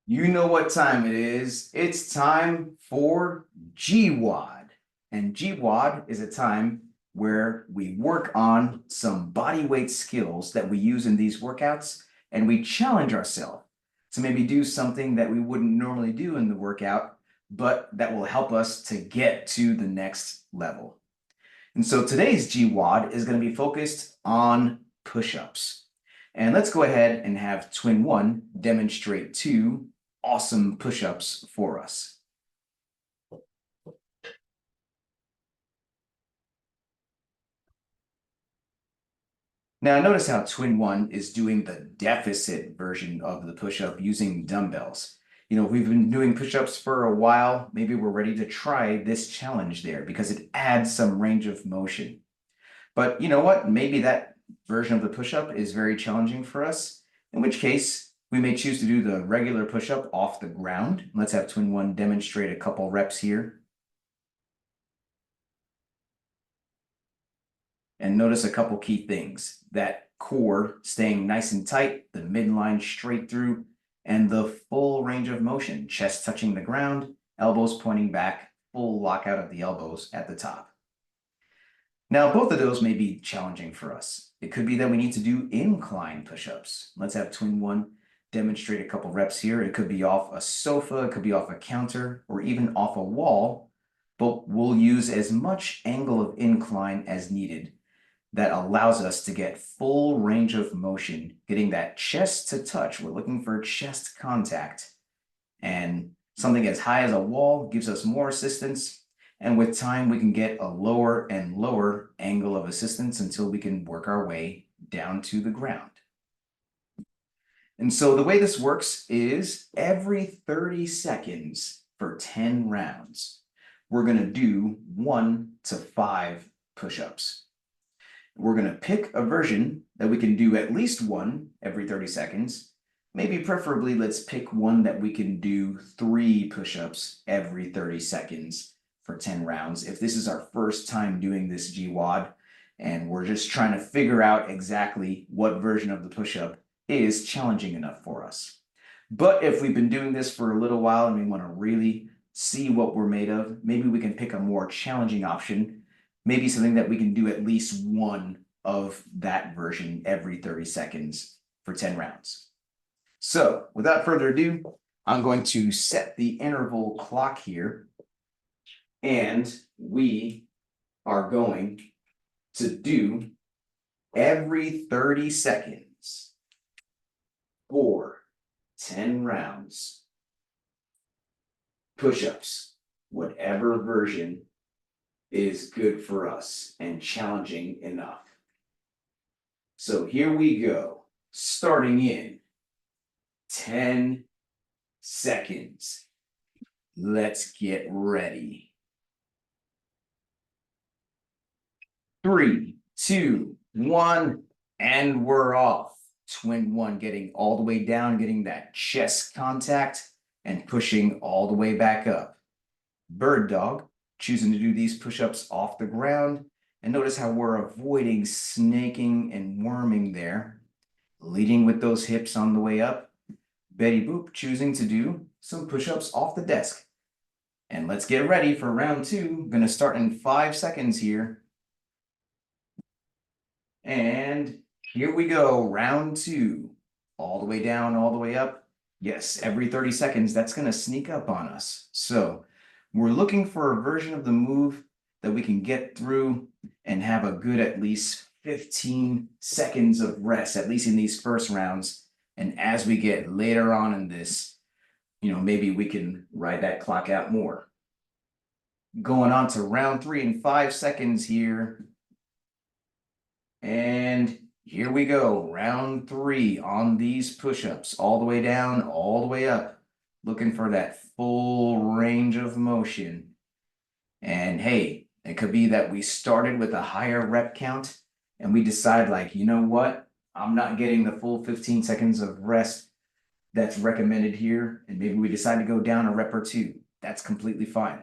You know what time it is. It's time for GWOD. And GWOD is a time where we work on some body weight skills that we use in these workouts, and we challenge ourselves to maybe do something that we wouldn't normally do in the workout, but that will help us to get to the next level. And so today's GWOD is going to be focused on push-ups. And let's go ahead and have Twin One demonstrate two awesome push-ups for us. Now notice how Twin One is doing the deficit version of the push-up using dumbbells. You know, we've been doing push-ups for a while. Maybe we're ready to try this challenge there because it adds some range of motion. But you know what? Maybe that version of the push-up is very challenging for us, in which case we may choose to do the regular push-up off the ground. Let's have Twin One demonstrate a couple reps here. And notice a couple key things. That core staying nice and tight, the midline straight through, and the full range of motion, chest touching the ground, elbows pointing back, full lockout of the elbows at the top. Now, both of those may be challenging for us. It could be that we need to do incline push-ups. Let's have Twin One demonstrate a couple reps here. It could be off a sofa, it could be off a counter, or even off a wall, but we'll use as much angle of incline as needed. That allows us to get full range of motion, getting that chest to touch. We're looking for chest contact. And something as high as a wall gives us more assistance. And with time, we can get a lower and lower angle of assistance until we can work our way down to the ground. And so the way this works is every 30 seconds for 10 rounds, we're going to do 1 to 5 push-ups. We're going to pick a version that we can do at least one every 30 seconds. Maybe preferably, let's pick one that we can do 3 push-ups every 30 seconds for 10 rounds. If this is our first time doing this GWOD and we're just trying to figure out exactly what version of the push-up is challenging enough for us. But if we've been doing this for a little while and we want to really see what we're made of, maybe we can pick a more challenging option. Maybe something that we can do at least one of that version every 30 seconds for 10 rounds. So without further ado, I'm going to set the interval clock here, and we are going to do every 30 seconds for 10 rounds. Push-ups, whatever version is good for us and challenging enough. So here we go, starting in 10 seconds. Let's get ready. 3, 2, 1, and we're off. Twin One getting all the way down, getting that chest contact and pushing all the way back up. Bird Dog, choosing to do these push-ups off the ground. And notice how we're avoiding snaking and worming there, leading with those hips on the way up. Betty Boop choosing to do some push-ups off the desk. And let's get ready for round 2. I'm going to start in 5 seconds here. And here we go, round 2. All the way down, all the way up. Yes, every 30 seconds, that's going to sneak up on us. So we're looking for a version of the move that we can get through and have a good at least 15 seconds of rest, at least in these first rounds. And as we get later on in this, you know, maybe we can ride that clock out more. Going on to round 3 in 5 seconds here. And here we go, round 3 on these push-ups, all the way down, all the way up. Looking for that full range of motion. And hey, it could be that we started with a higher rep count and we decide like, you know what? I'm not getting the full 15 seconds of rest that's recommended here. And maybe we decide to go down a rep or 2. That's completely fine.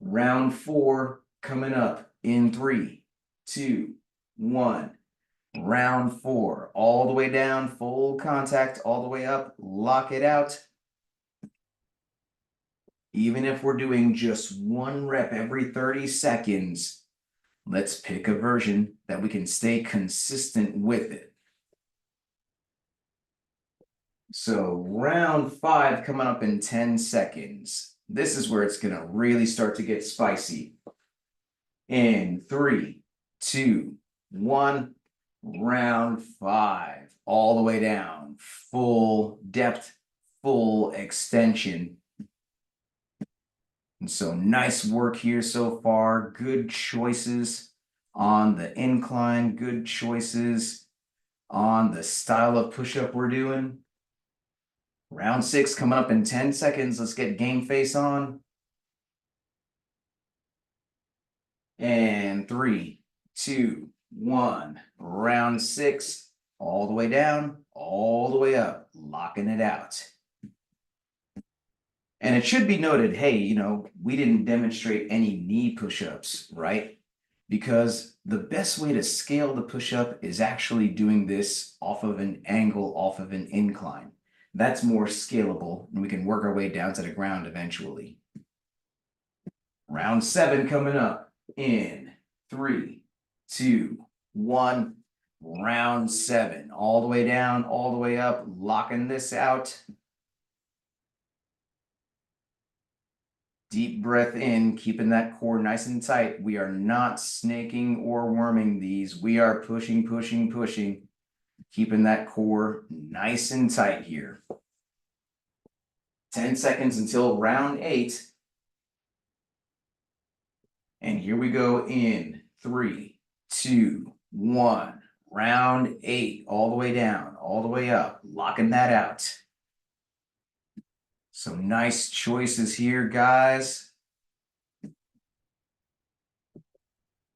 Round 4 coming up in 3, 2, 1. Round 4, all the way down, full contact, all the way up, lock it out. Even if we're doing just 1 rep every 30 seconds, let's pick a version that we can stay consistent with it. So round 5 coming up in 10 seconds. This is where it's gonna really start to get spicy. In 3, 2, 1, round 5, all the way down, full depth, full extension. And so nice work here so far. Good choices on the incline, good choices on the style of push-up we're doing. Round 6 coming up in 10 seconds. Let's get game face on. And 3, 2, 1. Round 6, all the way down, all the way up, locking it out. And it should be noted, hey, we didn't demonstrate any knee push-ups, right? Because the best way to scale the push-up is actually doing this off of an angle, off of an incline. That's more scalable, and we can work our way down to the ground eventually. Round 7 coming up in 3, 2, 1. Round 7, all the way down, all the way up, locking this out. Deep breath in, keeping that core nice and tight. We are not snaking or worming these. We are pushing, pushing, pushing, keeping that core nice and tight here. 10 seconds until round 8. And here we go in 3, 2, 1. Round 8, all the way down, all the way up, locking that out. Some nice choices here, guys.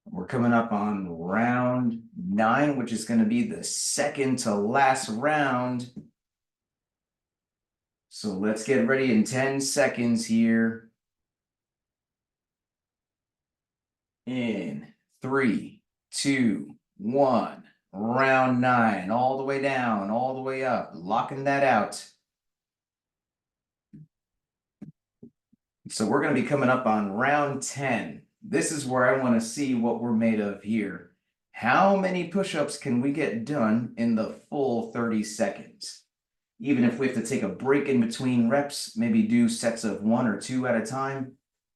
We're coming up on round 9, which is going to be the second to last round. So let's get ready in 10 seconds here. In 3, 2, 1. Round 9, all the way down, all the way up, locking that out. So we're going to be coming up on round 10. This is where I want to see what we're made of here. How many push-ups can we get done in the full 30 seconds? Even if we have to take a break in between reps, maybe do sets of 1 or 2 at a time.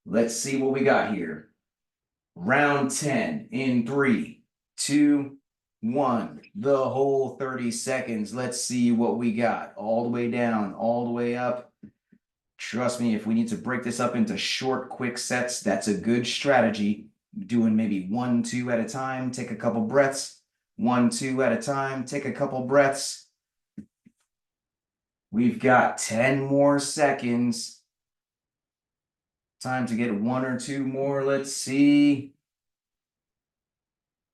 Let's see what we got here. Round 10 in 3, 2, 1. The whole 30 seconds. Let's see what we got. All the way down, all the way up. Trust me, if we need to break this up into short, quick sets, that's a good strategy. Doing maybe 1, 2 at a time, take a couple breaths. 1, 2 at a time, take a couple breaths. We've got 10 more seconds. Time to get 1 or 2 more. Let's see.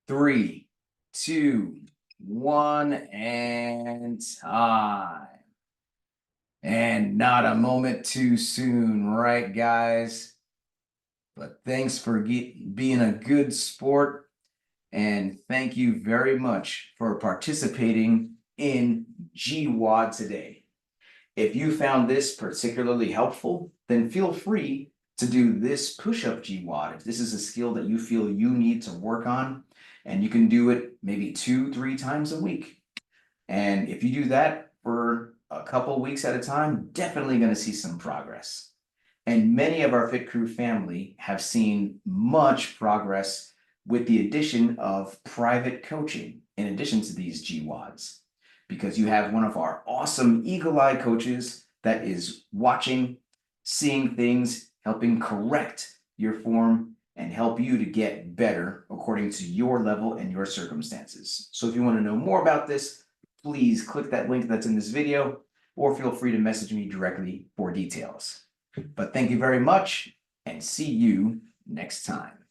3, 2, 1, and time. And not a moment too soon, right, guys? But thanks for being a good sport, and thank you very much for participating in GWOD today. If you found this particularly helpful, then feel free to do this push-up GWOD. If this is a skill that you feel you need to work on, and you can do it maybe 2, 3 times a week. And if you do that for a couple weeks at a time, definitely going to see some progress. And many of our Fit Crew family have seen much progress with the addition of private coaching in addition to these GWODs, because you have one of our awesome Eagle Eye coaches that is watching, seeing things, helping correct your form and help you to get better according to your level and your circumstances. So if you want to know more about this, please click that link that's in this video, or feel free to message me directly for details. But thank you very much, and see you next time.